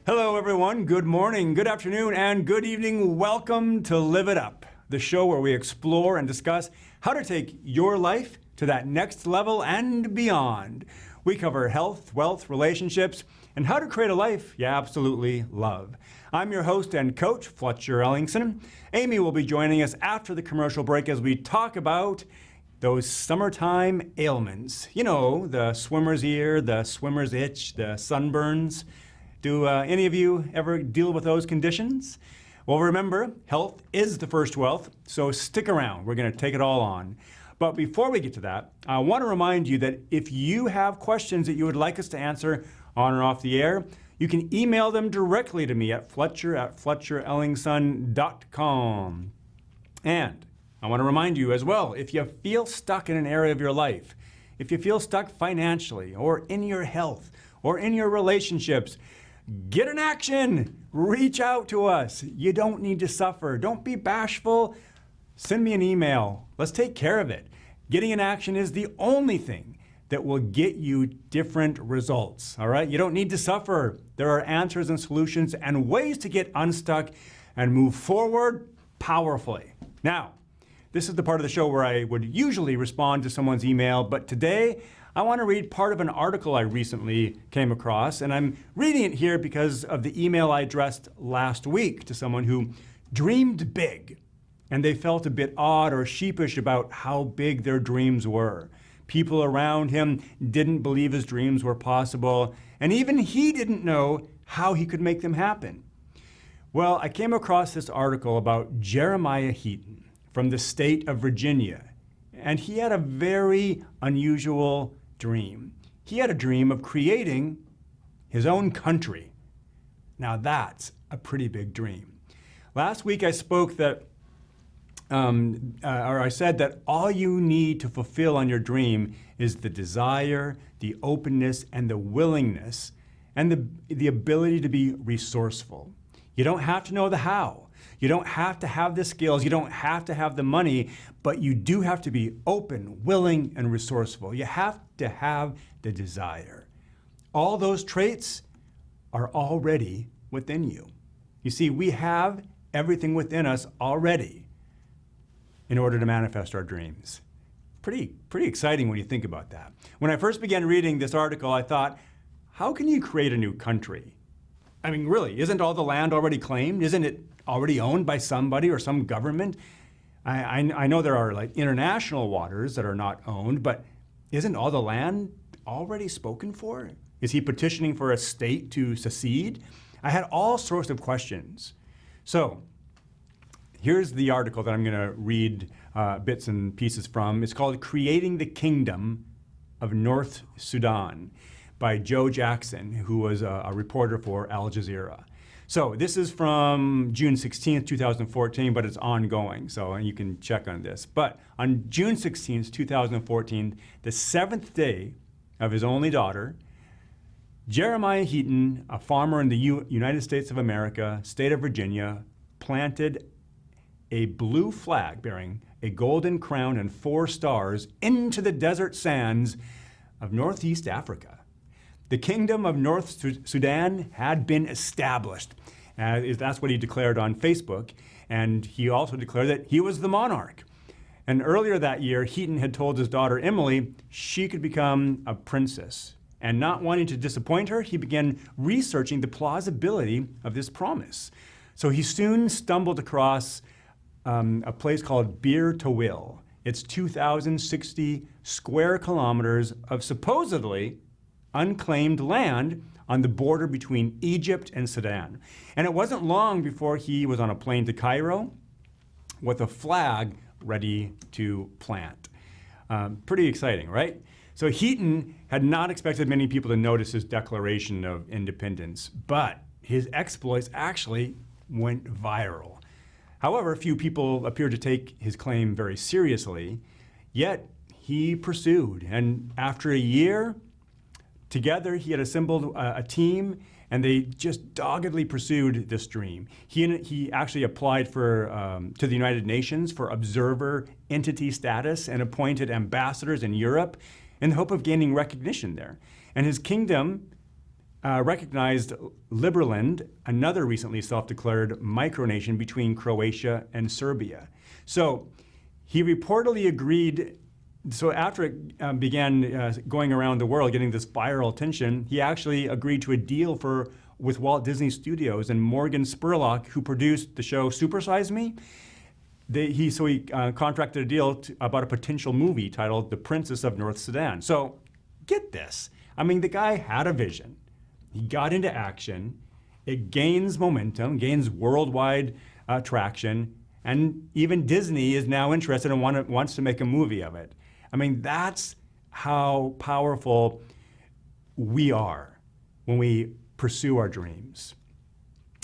Hello, everyone. Good morning, good afternoon, and good evening. Welcome to Live It Up, the show where we explore and discuss how to take your life to that next level and beyond. We cover health, wealth, relationships, and how to create a life you absolutely love. I'm your host and coach, Fletcher and Amy. Amy will be joining us after the commercial break as we talk about those summertime ailments. You know, the swimmer's ear, the swimmer's itch, the sunburns. Do any of you ever deal with those conditions? Well, remember, health is the first wealth, so stick around. We're going to take it all on. But before we get to that, I want to remind you that if you have questions that you would like us to answer on or off the air, you can email them directly to me at fletcher@fletcherellingson.com. And I want to remind you as well, if you feel stuck in an area of your life, if you feel stuck financially or in your health or in your relationships, get in action. Reach out to us. You don't need to suffer. Don't be bashful. Send me an email. Let's take care of it. Getting in action is the only thing that will get you different results. All right? You don't need to suffer. There are answers and solutions and ways to get unstuck and move forward powerfully. Now, this is the part of the show where I would usually respond to someone's email, but today I want to read part of an article I recently came across, and I'm reading it here because of the email I addressed last week to someone who dreamed big, and they felt a bit odd or sheepish about how big their dreams were. People around him didn't believe his dreams were possible, and even he didn't know how he could make them happen. Well, I came across this article about Jeremiah Heaton from the state of Virginia, and he had a very unusual dream. He had a dream of creating his own country. Now that's a pretty big dream. Last week I spoke that, I said that all you need to fulfill on your dream is the desire, the openness, and the willingness, and the ability to be resourceful. You don't have to know the how. You don't have to have the skills. You don't have to have the money, but you do have to be open, willing, and resourceful. You have to have the desire. All those traits are already within you. You see, we have everything within us already in order to manifest our dreams. Pretty exciting when you think about that. When I first began reading this article, I thought, how can you create a new country? I mean, really, isn't all the land already claimed? Isn't it already owned by somebody or some government? I know there are like international waters that are not owned, but isn't all the land already spoken for? Is he petitioning for a state to secede? I had all sorts of questions. So here's the article that I'm going to read bits and pieces from. It's called Creating the Kingdom of North Sudan by Joe Jackson, who was a reporter for Al Jazeera. So this is from June 16th, 2014, but it's ongoing, so you can check on this. But on June 16th, 2014, the 7th day of his only daughter, Jeremiah Heaton, a farmer in the United States of America, state of Virginia, planted a blue flag bearing a golden crown and 4 stars into the desert sands of Northeast Africa. The Kingdom of North Sudan had been established. That's what he declared on Facebook. And he also declared that he was the monarch. And earlier that year, Heaton had told his daughter Emily she could become a princess. And not wanting to disappoint her, he began researching the plausibility of this promise. So he soon stumbled across a place called Bir Tawil. It's 2,060 square kilometers of supposedly unclaimed land on the border between Egypt and Sudan. And it wasn't long before he was on a plane to Cairo with a flag ready to plant. Pretty exciting, right? So Heaton had not expected many people to notice his declaration of independence, but his exploits actually went viral. However, few people appeared to take his claim very seriously, yet he pursued. And after a year, together, he had assembled a team, and they just doggedly pursued this dream. He actually applied to the United Nations for observer entity status and appointed ambassadors in Europe in the hope of gaining recognition there. And his kingdom recognized Liberland, another recently self-declared micronation between Croatia and Serbia. So he reportedly agreed, so after it began going around the world, getting this viral attention, he actually agreed to a deal with Walt Disney Studios and Morgan Spurlock, who produced the show Super Size Me. He contracted a deal about a potential movie titled The Princess of North Sudan. So get this. I mean, the guy had a vision. He got into action. It gains momentum, gains worldwide traction, and even Disney is now interested and wants to make a movie of it. I mean, that's how powerful we are when we pursue our dreams.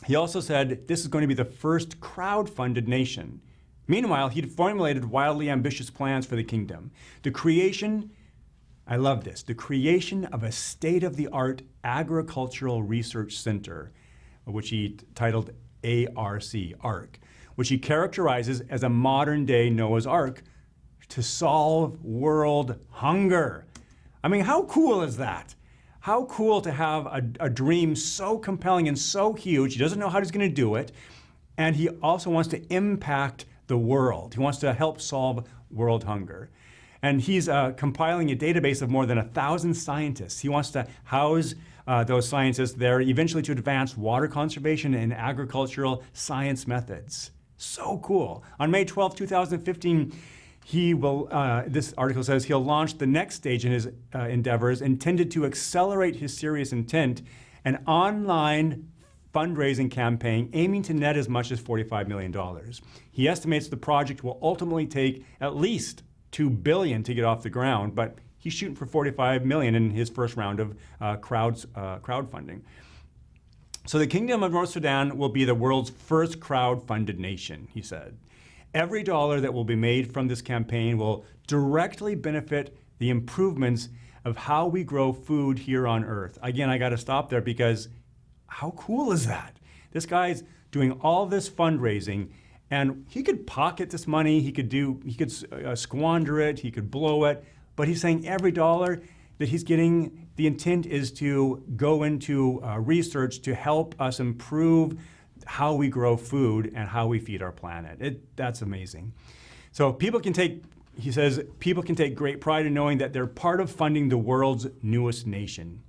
He also said this is going to be the first crowd-funded nation. Meanwhile, he'd formulated wildly ambitious plans for the kingdom. The creation, I love this, the creation of a state-of-the-art agricultural research center, which he titled ARC, which he characterizes as a modern-day Noah's Ark to solve world hunger. I mean, how cool is that? How cool to have a dream so compelling and so huge. He doesn't know how he's going to do it. And he also wants to impact the world. He wants to help solve world hunger. And he's compiling a database of more than 1,000 scientists. He wants to house those scientists there, eventually to advance water conservation and agricultural science methods. So cool. On May 12, 2015, he will, this article says, he'll launch the next stage in his endeavors intended to accelerate his serious intent, an online fundraising campaign aiming to net as much as $45 million. He estimates the project will ultimately take at least $2 billion to get off the ground, but he's shooting for $45 million in his first round of crowdfunding. So the Kingdom of North Sudan will be the world's first crowd-funded nation, he said. Every dollar that will be made from this campaign will directly benefit the improvements of how we grow food here on Earth. Again, I got to stop there because how cool is that? This guy's doing all this fundraising, and he could pocket this money, he could squander it, he could blow it, but he's saying every dollar that he's getting, the intent is to go into research to help us improve how we grow food and how we feed our planet. That's amazing. So people can take, he says, people can take great pride in knowing that they're part of funding the world's newest nation.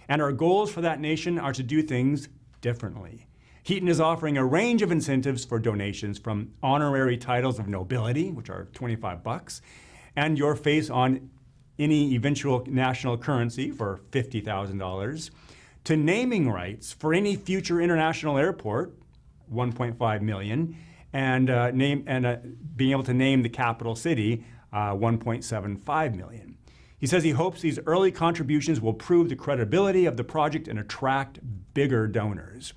And our goals for that nation are to do things differently. Heaton is offering a range of incentives for donations, from honorary titles of nobility, which are $25, and your face on any eventual national currency for $50,000, to naming rights for any future international airport, $1.5 million, and being able to name the capital city, $1.75 million. He says he hopes these early contributions will prove the credibility of the project and attract bigger donors.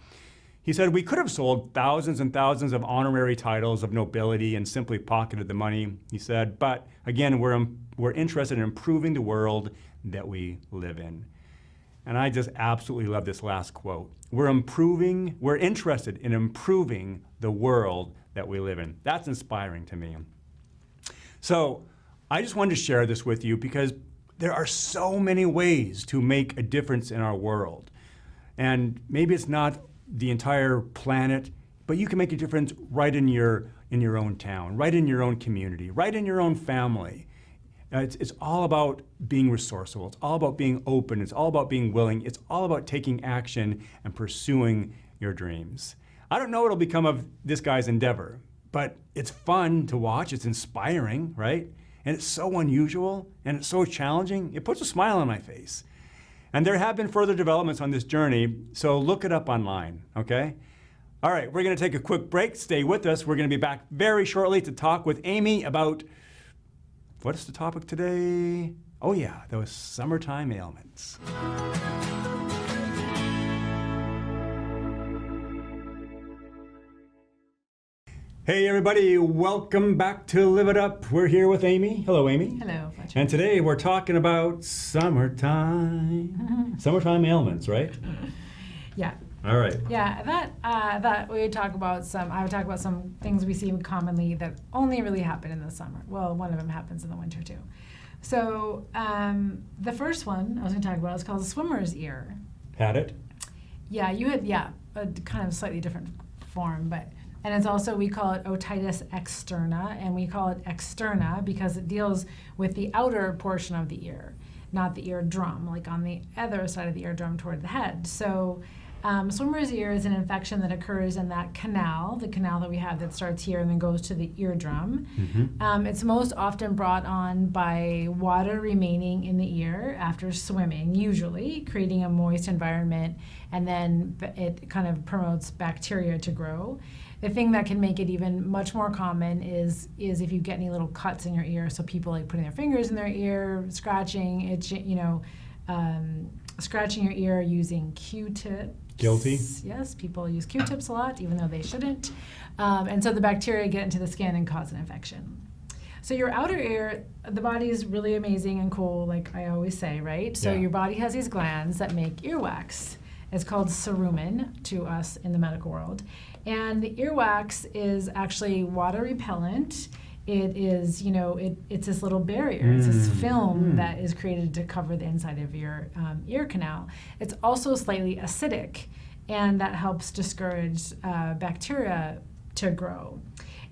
He said, we could have sold thousands and thousands of honorary titles of nobility and simply pocketed the money, he said, but again, we're interested in improving the world that we live in. And I just absolutely love this last quote. We're interested in improving the world that we live in. That's inspiring to me. So I just wanted to share this with you because there are so many ways to make a difference in our world. And maybe it's not the entire planet, but you can make a difference right in your own town, right in your own community, right in your own family. It's all about being resourceful. It's all about being open. It's all about being willing. It's all about taking action and pursuing your dreams. I don't know what'll become of this guy's endeavor, but it's fun to watch. It's inspiring, right? And it's so unusual and it's so challenging. It puts a smile on my face. And there have been further developments on this journey, so look it up online, okay? All right, we're gonna take a quick break. Stay with us. We're gonna be back very shortly to talk with Amy about, what is the topic today? Oh yeah, those summertime ailments. Hey everybody, welcome back to Live It Up. We're here with Amy. Hello, Amy. Hello, Fletcher. And today we're talking about summertime. Summertime ailments, right? Yeah. All right. Yeah, that we would talk about I would talk about some things we see commonly that only really happen in the summer. Well, one of them happens in the winter too. So the first one I was going to talk about is called the swimmer's ear. Had it? Yeah, you had, a kind of slightly different form, and it's also, we call it otitis externa, and we call it externa because it deals with the outer portion of the ear, not the eardrum, like on the other side of the eardrum toward the head. So swimmer's ear is an infection that occurs in that canal, the canal that we have that starts here and then goes to the eardrum. It's most often brought on by water remaining in the ear after swimming, usually, creating a moist environment, and then it kind of promotes bacteria to grow. The thing that can make it even much more common is if you get any little cuts in your ear, so people like putting their fingers in their ear, scratching, itching, scratching your ear using Q-tips. Guilty? Yes, people use Q-tips a lot, even though they shouldn't. And so the bacteria get into the skin and cause an infection. So your outer ear, the body is really amazing and cool, like I always say, right? So Yeah. your body has these glands that make earwax. It's called cerumen to us in the medical world. And the earwax is actually water repellent. It is, it's this little barrier. It's this film that is created to cover the inside of your ear canal. It's also slightly acidic, and that helps discourage bacteria to grow.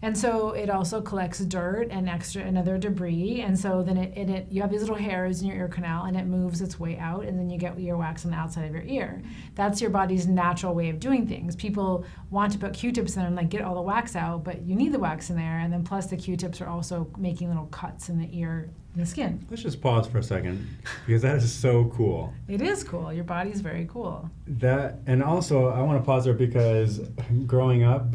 And so it also collects dirt and other debris, and so then you have these little hairs in your ear canal, and it moves its way out, and then you get earwax on the outside of your ear. That's your body's natural way of doing things. People want to put Q-tips in and like get all the wax out, but you need the wax in there, and then plus the Q-tips are also making little cuts in the ear and the skin. Let's just pause for a second, because that is so cool. It is cool. Your body's very cool. And also, I want to pause there because growing up,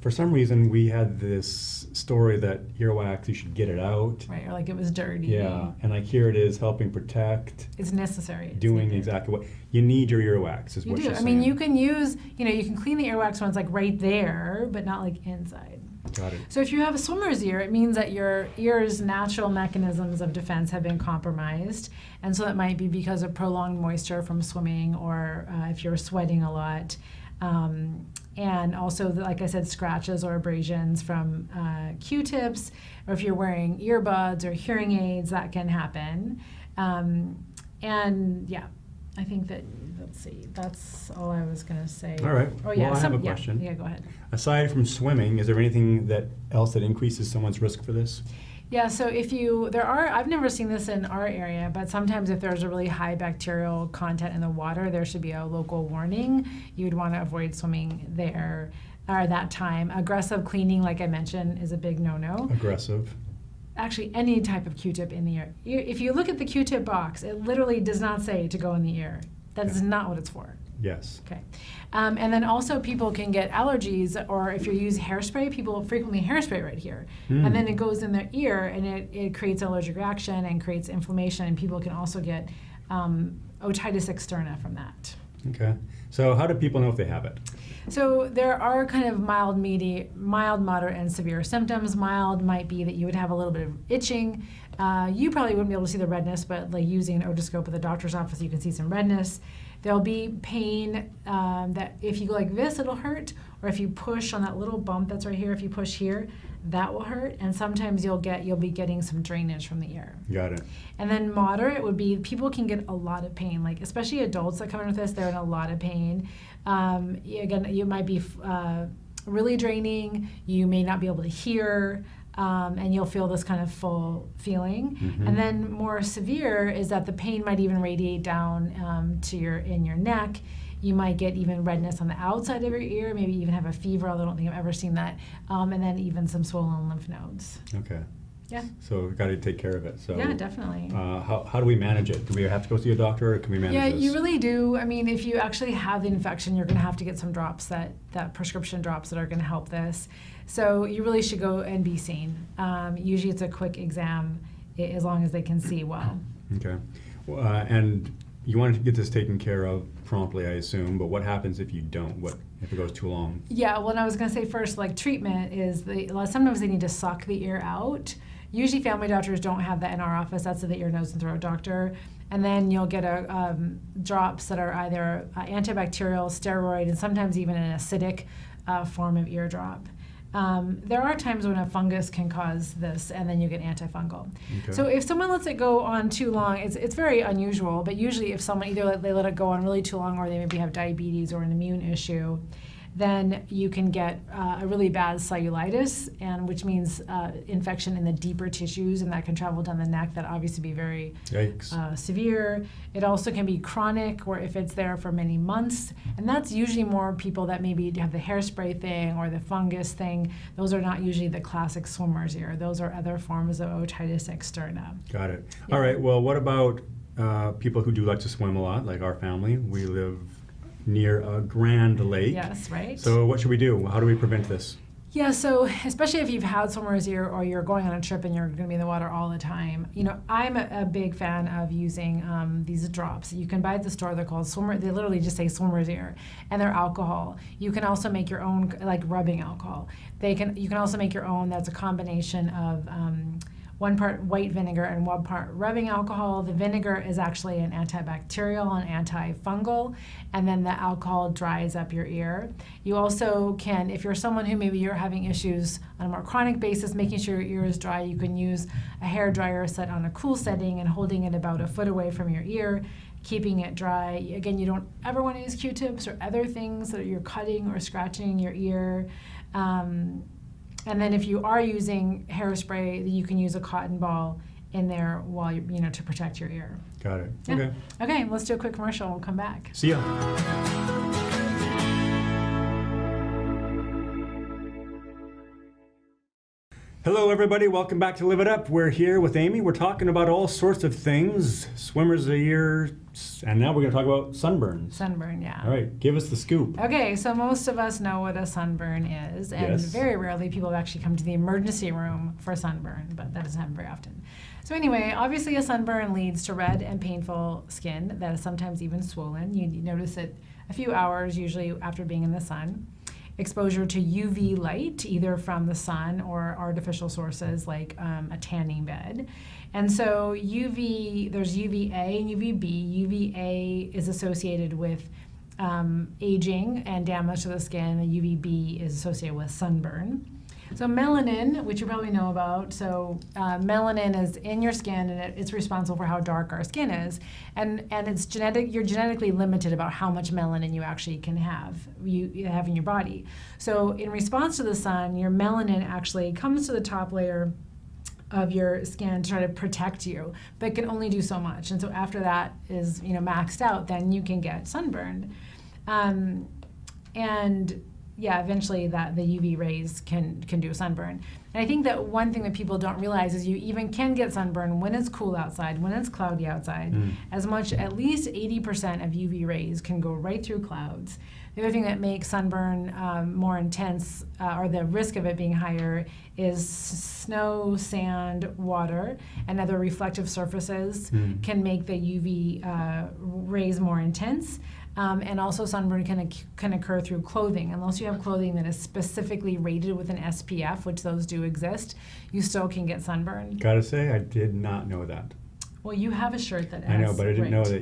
for some reason, we had this story that earwax, you should get it out. Right, or like it was dirty. Yeah, and like here it is helping protect. It's necessary. It's doing needed. exactly what you need your earwax is You what do. she's I saying. mean, you can use, you can clean the earwax when it's like right there, but not like inside. Got it. So if you have a swimmer's ear, it means that your ear's natural mechanisms of defense have been compromised. And so that might be because of prolonged moisture from swimming, or if you're sweating a lot. And also, like I said, scratches or abrasions from Q-tips, or if you're wearing earbuds or hearing aids, that can happen. And yeah, I think that, let's see, that's all I was going to say. All right. Oh, yeah. Well, I have a question. Yeah, go ahead. Aside from swimming, is there anything else that increases someone's risk for this? Yeah, so I've never seen this in our area, but sometimes if there's a really high bacterial content in the water, there should be a local warning. You would want to avoid swimming there or that time. Aggressive cleaning, like I mentioned, is a big no-no. Aggressive. Actually, any type of Q-tip in the ear. If you look at the Q-tip box, it literally does not say to go in the ear. That is not what it's for. Yes. Okay. And then also people can get allergies, or if you use hairspray, people frequently hairspray right here. And then it goes in their ear, and it creates an allergic reaction and creates inflammation, and people can also get otitis externa from that. Okay. So how do people know if they have it? So there are kind of mild, moderate, and severe symptoms. Mild might be that you would have a little bit of itching. You probably wouldn't be able to see the redness, but like using an otoscope at the doctor's office, you can see some redness. There'll be pain that if you go like this, it'll hurt, or if you push on that little bump that's right here, if you push here, that will hurt. And sometimes you'll be getting some drainage from the ear. Got it. And then moderate would be people can get a lot of pain, like especially adults that come in with this, they're in a lot of pain. Again, you might be really draining, you may not be able to hear, and you'll feel this kind of full feeling. And then more severe is that the pain might even radiate down in your neck. You might get even redness on the outside of your ear, maybe even have a fever, although I don't think I've ever seen that, and then even some swollen lymph nodes. Okay. Yeah. So we've got to take care of it. So Yeah, definitely. How do we manage it? Do we have to go see a doctor, or can we manage Yeah, this? you really do. I mean, if you actually have the infection, you're going to have to get some drops, that prescription drops that are going to help this. So you really should go and be seen. Usually it's a quick exam, as long as they can see well. Okay. Well, and you want to get this taken care of promptly, I assume, but what happens if you don't? What if it goes too long? Yeah, well, and I was going to say first, like treatment is, sometimes they need to suck the ear out. Usually family doctors don't have that in our office. That's the ear, nose, and throat doctor. And then you'll get drops that are either antibacterial, steroid, and sometimes even an acidic form of ear drop. There are times when a fungus can cause this, and then you get antifungal. Okay. So if someone lets it go on too long, it's very unusual, but usually if someone either they let it go on really too long, or they maybe have diabetes or an immune issue, then you can get a really bad cellulitis, and which means infection in the deeper tissues, and that can travel down the neck. That obviously be very severe. It also can be chronic, or if it's there for many months, and that's usually more people that maybe have the hairspray thing or the fungus thing. Those are not usually the classic swimmer's ear. Those are other forms of otitis externa. Got it. Yeah. All right. Well, what about people who do like to swim a lot, like our family? We live near a grand lake. Yes, right. So what should we do? How do we prevent this? Yeah, so especially if you've had swimmer's ear or you're going on a trip and you're going to be in the water all the time, I'm a big fan of using these drops. You can buy at the store. They're called they literally just say swimmer's ear, and they're alcohol. You can also make your own, like rubbing alcohol. You can also make your own. That's a combination of 1 part white vinegar and 1 part rubbing alcohol. The vinegar is actually an antibacterial and antifungal, and then the alcohol dries up your ear. You also can, if you're someone who maybe you're having issues on a more chronic basis, making sure your ear is dry, you can use a hair dryer set on a cool setting and holding it about a foot away from your ear, keeping it dry. Again, you don't ever want to use Q-tips or other things that you're cutting or scratching your ear. And then if you are using hairspray, you can use a cotton ball in there while to protect your ear. Got it. Yeah. Okay. Okay, let's do a quick commercial and we'll come back. See ya. Hello, everybody. Welcome back to Live It Up. We're here with Amy. We're talking about all sorts of things, swimmer's ear, and now we're going to talk about sunburns. Sunburn, yeah. All right, give us the scoop. Okay, so most of us know what a sunburn is, and Yes. very rarely people actually come to the emergency room for sunburn, but that doesn't happen very often. So anyway, obviously a sunburn leads to red and painful skin that is sometimes even swollen. You notice it a few hours, usually after being in the sun. Exposure to UV light, either from the sun or artificial sources like a tanning bed. And so there's UVA and UVB. UVA is associated with aging and damage to the skin. The UVB is associated with sunburn. So melanin, which you probably know about, melanin is in your skin, and it's responsible for how dark our skin is. And it's you're genetically limited about how much melanin you actually can have in your body. So in response to the sun, your melanin actually comes to the top layer of your skin to try to protect you, but can only do so much. And so after that is maxed out, then you can get sunburned. Eventually the UV rays can do a sunburn. And I think that one thing that people don't realize is you even can get sunburn when it's cool outside, when it's cloudy outside. As much, at least 80% of UV rays can go right through clouds. The other thing that makes sunburn more intense, or the risk of it being higher, is snow, sand, water, and other reflective surfaces can make the UV rays more intense. And also sunburn can occur through clothing. Unless you have clothing that is specifically rated with an SPF, which those do exist, you still can get sunburn. Gotta say, I did not know that. Well, you have a shirt that has. I know, but I didn't know right.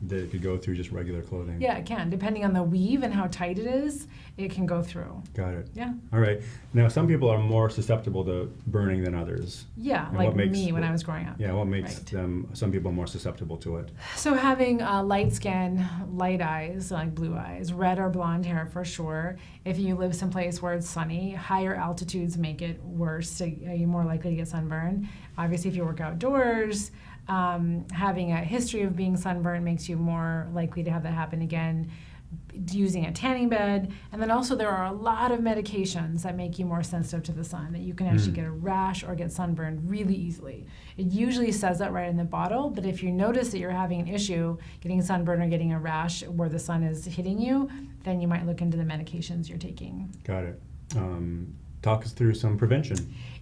that it could go through just regular clothing. Yeah, it can. Depending on the weave and how tight it is, it can go through. Got it. Yeah. All right. Now, some people are more susceptible to burning than others. Yeah, And like what makes- me when I was growing up. Yeah, what makes Right. some people more susceptible to it? So having light skin, light eyes, like blue eyes, red or blonde hair for sure. If you live someplace where it's sunny, higher altitudes make it worse. So you're more likely to get sunburned. Obviously, if you work outdoors, having a history of being sunburned makes you more likely to have that happen again. Using a tanning bed, and then also there are a lot of medications that make you more sensitive to the sun, that you can actually get a rash or get sunburned really easily. It usually says that right in the bottle, but if you notice that you're having an issue getting sunburn or getting a rash where the sun is hitting you, then you might look into the medications you're taking. Got it. Talk us through some prevention.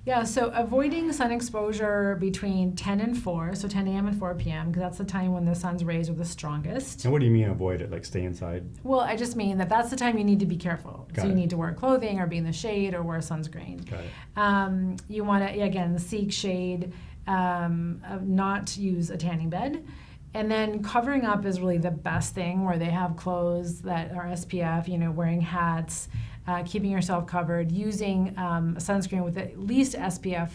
Yeah, so avoiding sun exposure between 10 and 4, so 10 a.m. and 4 p.m., because that's the time when the sun's rays are the strongest. And what do you mean avoid it? Like stay inside? Well, I just mean that that's the time you need to be careful. Got so you it. need to wear clothing or be in the shade or wear sunscreen. Got it. You want to, again, seek shade, not use a tanning bed. And then covering up is really the best thing, where they have clothes that are SPF, wearing hats, keeping yourself covered, using sunscreen with at least SPF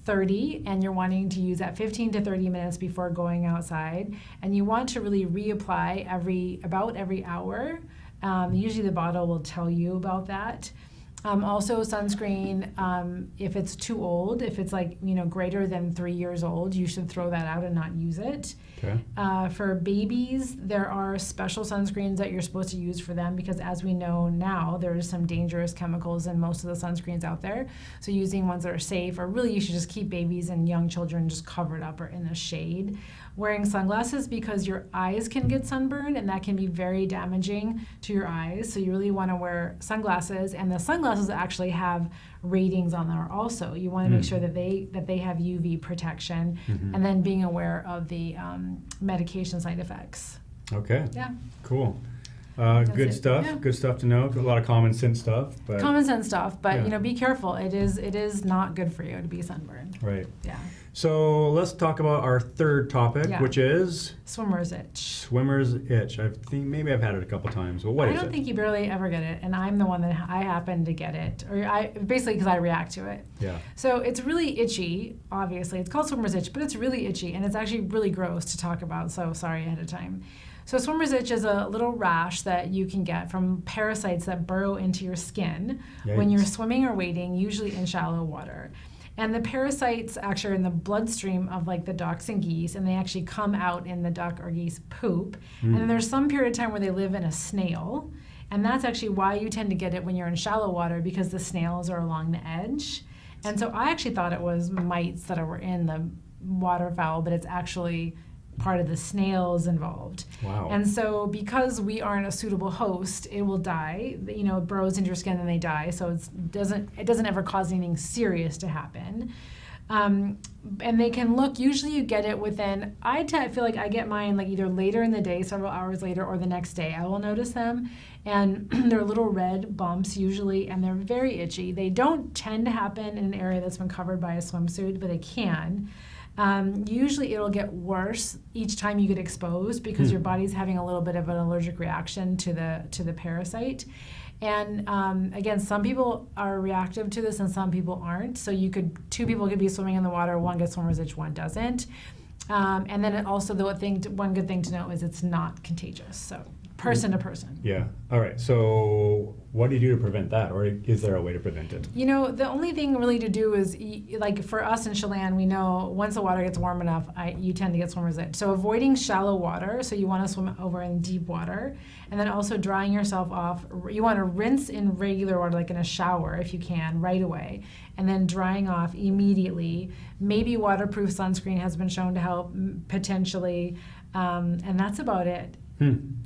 30, and you're wanting to use that 15 to 30 minutes before going outside. And you want to really reapply about every hour. Usually the bottle will tell you about that. Also sunscreen, if it's too old, if it's like, greater than 3 years old, you should throw that out and not use it. Okay. For babies, there are special sunscreens that you're supposed to use for them because as we know now, there's some dangerous chemicals in most of the sunscreens out there. So using ones that are safe, or really you should just keep babies and young children just covered up or in the shade. Wearing sunglasses because your eyes can get sunburned and that can be very damaging to your eyes. So you really want to wear sunglasses, and the sunglasses actually have ratings on there also. You want to make sure that they have UV protection, and then being aware of the medication side effects. Okay. Yeah. Cool. Good stuff. Yeah. Good stuff to know. A lot of common sense stuff. But Common sense stuff, but Yeah. be careful. It is not good for you to be sunburned. Right. Yeah. So let's talk about our third topic, Yeah. which is Swimmer's itch. swimmer's itch. I think maybe I've had it a couple times. Well, what I is don't it? think you barely ever get it, and I'm the one that I happen to get it, or basically because I react to it. Yeah. So it's really itchy, obviously. It's called swimmer's itch, but it's really itchy, and it's actually really gross to talk about, so sorry ahead of time. So swimmer's itch is a little rash that you can get from parasites that burrow into your skin when you're Yikes. swimming or wading, usually in shallow water. And the parasites actually are in the bloodstream of like the ducks and geese, and they actually come out in the duck or geese poop. And then there's some period of time where they live in a snail. And that's actually why you tend to get it when you're in shallow water, because the snails are along the edge. And so I actually thought it was mites that were in the waterfowl, but it's actually part of the snails involved. Wow. And so because we aren't a suitable host, it will die. It burrows into your skin and they die. So it doesn't ever cause anything serious to happen. And they can look, usually you get it within, I feel like I get mine like either later in the day, several hours later, or the next day. I will notice them, and they're little red bumps usually, and they're very itchy. They don't tend to happen in an area that's been covered by a swimsuit, but they can. Usually it'll get worse each time you get exposed because your body's having a little bit of an allergic reaction to the parasite. And again, some people are reactive to this and some people aren't. So two people could be swimming in the water, one gets swimmer's itch, one doesn't. And then one good thing to know is it's not contagious. So person to person. Yeah. All right. So what do you do to prevent that, or is there a way to prevent it? The only thing really to do is, like for us in Chelan, we know once the water gets warm enough, you tend to get swimmer's itch. So avoiding shallow water, so you want to swim over in deep water, and then also drying yourself off. You want to rinse in regular water, like in a shower if you can, right away, and then drying off immediately. Maybe waterproof sunscreen has been shown to help potentially, and that's about it.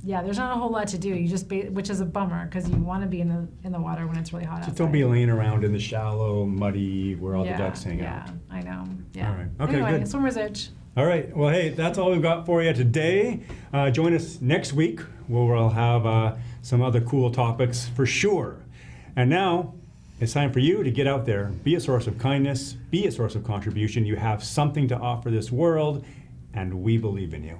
Yeah, there's not a whole lot to do. You just, which is a bummer because you want to be in the water when it's really hot outside. Just don't be laying around in the shallow, muddy, where all the ducks hang out. Yeah, I know. Yeah. All right. Okay, anyway, good. swimmer's itch. All right. Well, hey, that's all we've got for you today. Join us next week where we'll have some other cool topics for sure. And now it's time for you to get out there, be a source of kindness, be a source of contribution. You have something to offer this world, and we believe in you.